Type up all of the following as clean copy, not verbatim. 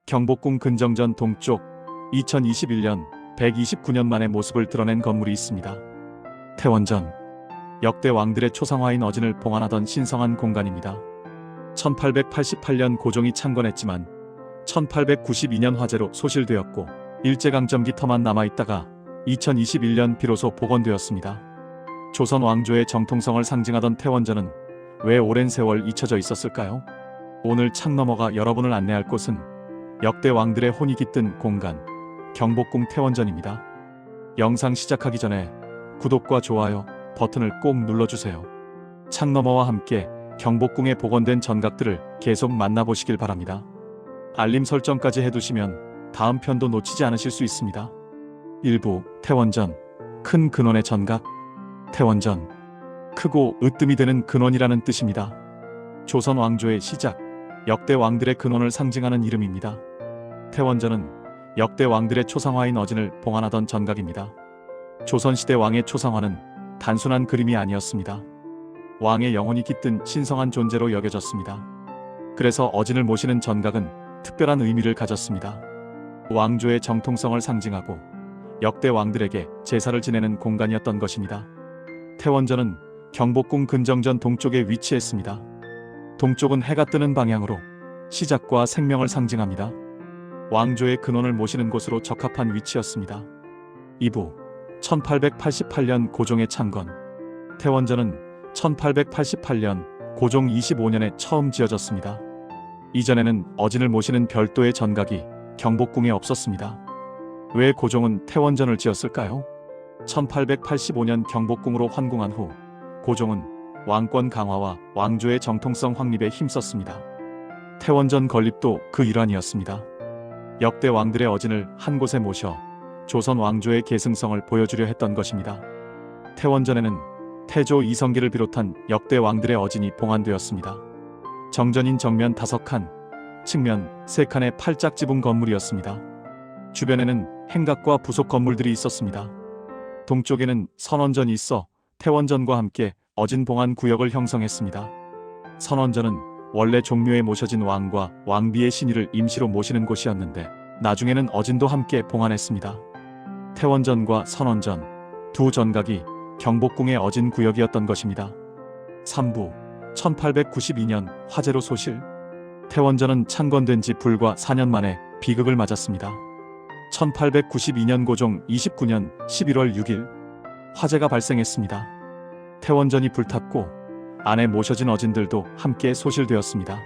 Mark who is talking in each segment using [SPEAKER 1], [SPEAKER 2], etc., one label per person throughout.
[SPEAKER 1] 경복궁 근정전 동쪽 2021년 129년 만의 모습을 드러낸 건물이 있습니다. 태원전. 역대 왕들의 초상화인 어진을 봉안하던 신성한 공간입니다. 1888년 고종이 창건했지만 1892년 화재로 소실되었고 일제강점기 터만 남아있다가 2021년 비로소 복원되었습니다. 조선 왕조의 정통성을 상징하던 태원전은 왜 오랜 세월 잊혀져 있었을까요? 오늘 창 너머가 여러분을 안내할 곳은 역대 왕들의 혼이 깃든 공간, 경복궁 태원전입니다. 영상 시작하기 전에 구독과 좋아요 버튼을 꼭 눌러주세요. 창 너머와 함께 경복궁에 복원된 전각들을 계속 만나보시길 바랍니다. 알림 설정까지 해두시면 다음 편도 놓치지 않으실 수 있습니다. 1부 태원전. 큰 근원의 전각. 태원전. 크고 으뜸이 되는 근원이라는 뜻입니다. 조선 왕조의 시작, 역대 왕들의 근원을 상징하는 이름입니다. 태원전은 역대 왕들의 초상화인 어진을 봉안하던 전각입니다. 조선시대 왕의 초상화는 단순한 그림이 아니었습니다. 왕의 영혼이 깃든 신성한 존재로 여겨졌습니다. 그래서 어진을 모시는 전각은 특별한 의미를 가졌습니다. 왕조의 정통성을 상징하고 역대 왕들에게 제사를 지내는 공간이었던 것입니다. 태원전은 경복궁 근정전 동쪽에 위치했습니다. 동쪽은 해가 뜨는 방향으로 시작과 생명을 상징합니다. 왕조의 근원을 모시는 곳으로 적합한 위치였습니다. 2부 1888년 고종의 창건. 태원전은 1888년 고종 25년에 처음 지어졌습니다. 이전에는 어진을 모시는 별도의 전각이 경복궁에 없었습니다. 왜 고종은 태원전을 지었을까요? 1885년 경복궁으로 환궁한 후 고종은 왕권 강화와 왕조의 정통성 확립에 힘썼습니다. 태원전 건립도 그 일환이었습니다. 역대 왕들의 어진을 한 곳에 모셔 조선 왕조의 계승성을 보여주려 했던 것입니다. 태원전에는 태조 이성계를 비롯한 역대 왕들의 어진이 봉안되었습니다. 정전인 정면 5칸, 측면 3칸의 팔짝 지붕 건물이었습니다. 주변에는 행각과 부속 건물들이 있었습니다. 동쪽에는 선원전이 있어 태원전과 함께 어진 봉안 구역을 형성했습니다. 선원전은 원래 종묘에 모셔진 왕과 왕비의 신의를 임시로 모시는 곳이었는데 나중에는 어진도 함께 봉안했습니다. 태원전과 선원전 두 전각이 경복궁의 어진 구역이었던 것입니다. 3부 1892년 화재로 소실. 태원전은 창건된 지 불과 4년 만에 비극을 맞았습니다. 1892년 고종 29년 11월 6일 화재가 발생했습니다. 태원전이 불탔고 안에 모셔진 어진들도 함께 소실되었습니다.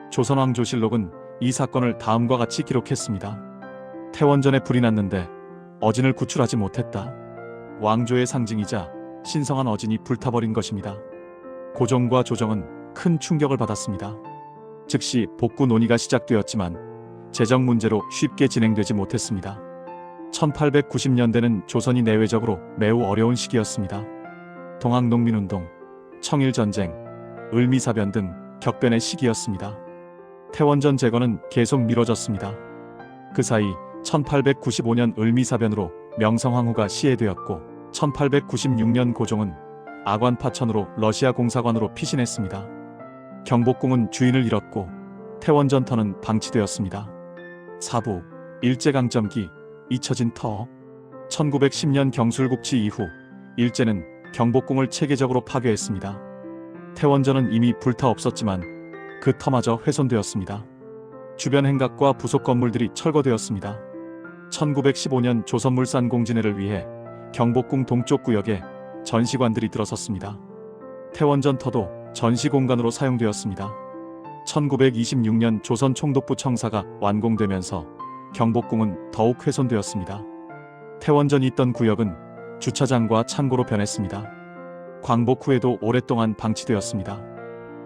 [SPEAKER 1] 조선왕조실록은 이 사건을 다음과 같이 기록했습니다. 태원전에 불이 났는데 어진을 구출하지 못했다. 왕조의 상징이자 신성한 어진이 불타버린 것입니다. 고종과 조정은 큰 충격을 받았습니다. 즉시 복구 논의가 시작되었지만 재정 문제로 쉽게 진행되지 못했습니다. 1890년대는 조선이 내외적으로 매우 어려운 시기였습니다. 동학농민운동, 청일전쟁, 을미사변 등 격변의 시기였습니다. 태원전 재건은 계속 미뤄졌습니다. 그 사이 1895년 을미사변으로 명성황후가 시해되었고 1896년 고종은 아관파천으로 러시아 공사관으로 피신했습니다. 경복궁은 주인을 잃었고 태원전터는 방치되었습니다. 4부 일제강점기 잊혀진 터. 1910년 경술국치 이후 일제는 경복궁을 체계적으로 파괴했습니다. 태원전은 이미 불타 없었지만 그 터마저 훼손되었습니다. 주변 행각과 부속 건물들이 철거되었습니다. 1915년 조선물산 공진회를 위해 경복궁 동쪽 구역에 전시관들이 들어섰습니다. 태원전터도 전시공간으로 사용되었습니다. 1926년 조선 총독부 청사가 완공되면서 경복궁은 더욱 훼손되었습니다. 태원전이 있던 구역은 주차장과 창고로 변했습니다. 광복 후에도 오랫동안 방치되었습니다.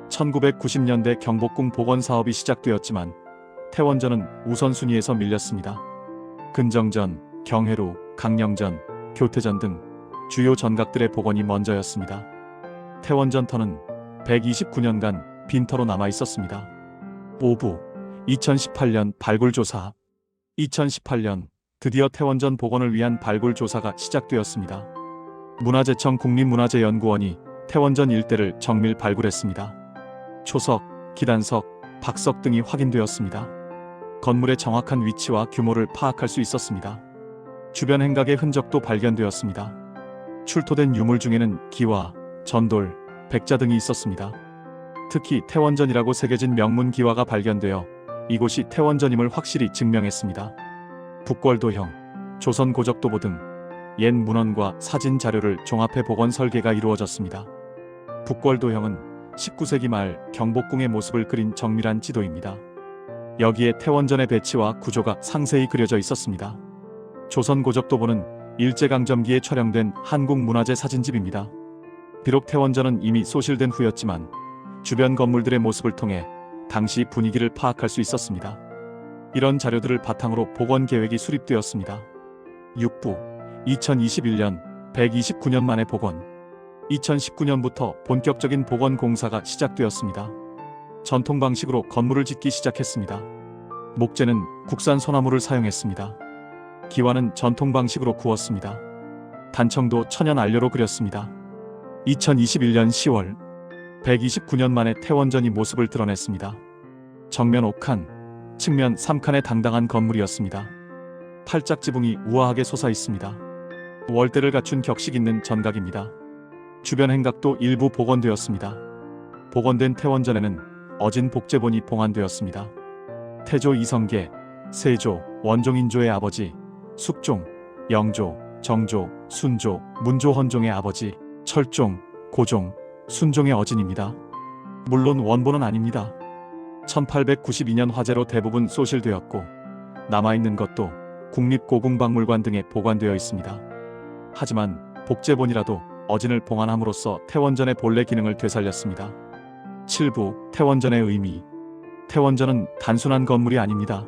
[SPEAKER 1] 1990년대 경복궁 복원 사업이 시작되었지만 태원전은 우선순위에서 밀렸습니다. 근정전, 경회로, 강령전, 교태전 등 주요 전각들의 복원이 먼저였습니다. 태원전터는 129년간 빈터로 남아 있었습니다. 5부 2018년 발굴조사. 2018년 드디어 태원전 복원을 위한 발굴조사가 시작되었습니다. 문화재청 국립문화재연구원이 태원전 일대를 정밀 발굴했습니다. 초석, 기단석, 박석 등이 확인되었습니다. 건물의 정확한 위치와 규모를 파악할 수 있었습니다. 주변 행각의 흔적도 발견되었습니다. 출토된 유물 중에는 기와, 전돌, 백자 등이 있었습니다. 특히 태원전이라고 새겨진 명문 기와가 발견되어 이곳이 태원전임을 확실히 증명했습니다. 북궐도형, 조선 고적도보 등 옛 문헌과 사진 자료를 종합해 복원 설계가 이루어졌습니다. 북궐도형은 19세기 말 경복궁의 모습을 그린 정밀한 지도입니다. 여기에 태원전의 배치와 구조가 상세히 그려져 있었습니다. 조선 고적도보는 일제강점기에 촬영된 한국문화재 사진집입니다. 비록 태원전은 이미 소실된 후였지만 주변 건물들의 모습을 통해 당시 분위기를 파악할 수 있었습니다. 이런 자료들을 바탕으로 복원 계획이 수립되었습니다. 6부 2021년 129년 만에 복원. 2019년부터 본격적인 복원 공사가 시작되었습니다. 전통 방식으로 건물을 짓기 시작했습니다. 목재는 국산 소나무를 사용했습니다. 기와는 전통 방식으로 구웠습니다. 단청도 천연 안료로 그렸습니다. 2021년 10월 129년 만에 태원전이 모습을 드러냈습니다. 정면 5칸, 측면 3칸의 당당한 건물이었습니다. 팔짝 지붕이 우아하게 솟아 있습니다. 월대를 갖춘 격식 있는 전각입니다. 주변 행각도 일부 복원되었습니다. 복원된 태원전에는 어진 복제본이 봉안되었습니다. 태조 이성계, 세조, 원종인조의 아버지, 숙종, 영조, 정조, 순조, 문조 헌종의 아버지, 철종, 고종, 순종의 어진입니다. 물론 원본은 아닙니다. 1892년 화재로 대부분 소실되었고 남아있는 것도 국립고궁박물관 등에 보관되어 있습니다. 하지만 복제본이라도 어진을 봉안함으로써 태원전의 본래 기능을 되살렸습니다. 7부 태원전의 의미. 태원전은 단순한 건물이 아닙니다.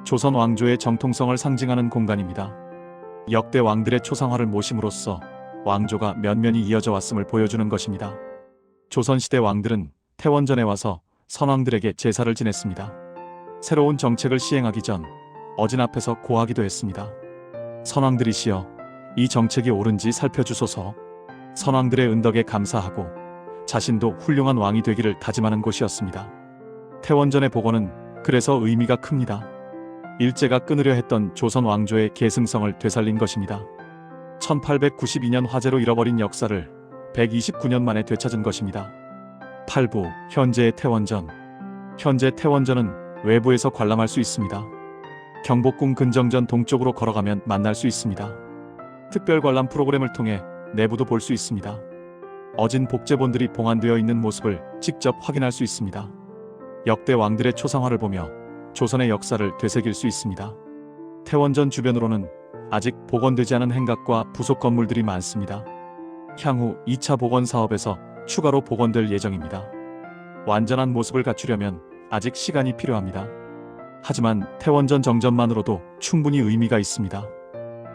[SPEAKER 1] 조선 왕조의 정통성을 상징하는 공간입니다. 역대 왕들의 초상화를 모심으로써 왕조가 면면이 이어져 왔음을 보여주는 것입니다. 조선시대 왕들은 태원전에 와서 선왕들에게 제사를 지냈습니다. 새로운 정책을 시행하기 전 어진 앞에서 고하기도 했습니다. 선왕들이시여, 이 정책이 옳은지 살펴주소서. 선왕들의 은덕에 감사하고 자신도 훌륭한 왕이 되기를 다짐하는 곳이었습니다. 태원전의 복원은 그래서 의미가 큽니다. 일제가 끊으려 했던 조선 왕조의 계승성을 되살린 것입니다. 1892년 화재로 잃어버린 역사를 129년 만에 되찾은 것입니다. 8부 현재의 태원전. 현재 태원전은 외부에서 관람할 수 있습니다. 경복궁 근정전 동쪽으로 걸어가면 만날 수 있습니다. 특별 관람 프로그램을 통해 내부도 볼 수 있습니다. 어진 복제본들이 봉안되어 있는 모습을 직접 확인할 수 있습니다. 역대 왕들의 초상화를 보며 조선의 역사를 되새길 수 있습니다. 태원전 주변으로는 아직 복원되지 않은 행각과 부속 건물들이 많습니다. 향후 2차 복원 사업에서 추가로 복원될 예정입니다. 완전한 모습을 갖추려면 아직 시간이 필요합니다. 하지만 태원전 정전만으로도 충분히 의미가 있습니다.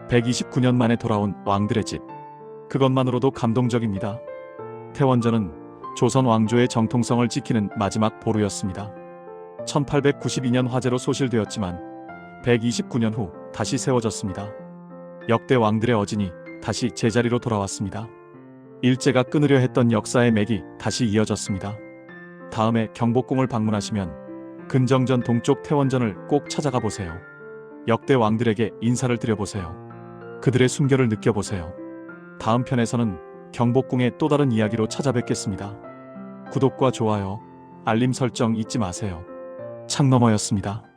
[SPEAKER 1] 129년 만에 돌아온 왕들의 집. 그것만으로도 감동적입니다. 태원전은 조선 왕조의 정통성을 지키는 마지막 보루였습니다. 1892년 화재로 소실되었지만 129년 후 다시 세워졌습니다. 역대 왕들의 어진이 다시 제자리로 돌아왔습니다. 일제가 끊으려 했던 역사의 맥이 다시 이어졌습니다. 다음에 경복궁을 방문하시면 근정전 동쪽 태원전을 꼭 찾아가 보세요. 역대 왕들에게 인사를 드려보세요. 그들의 순결을 느껴보세요. 다음 편에서는 경복궁의 또 다른 이야기로 찾아뵙겠습니다. 구독과 좋아요, 알림 설정 잊지 마세요. 창너머였습니다.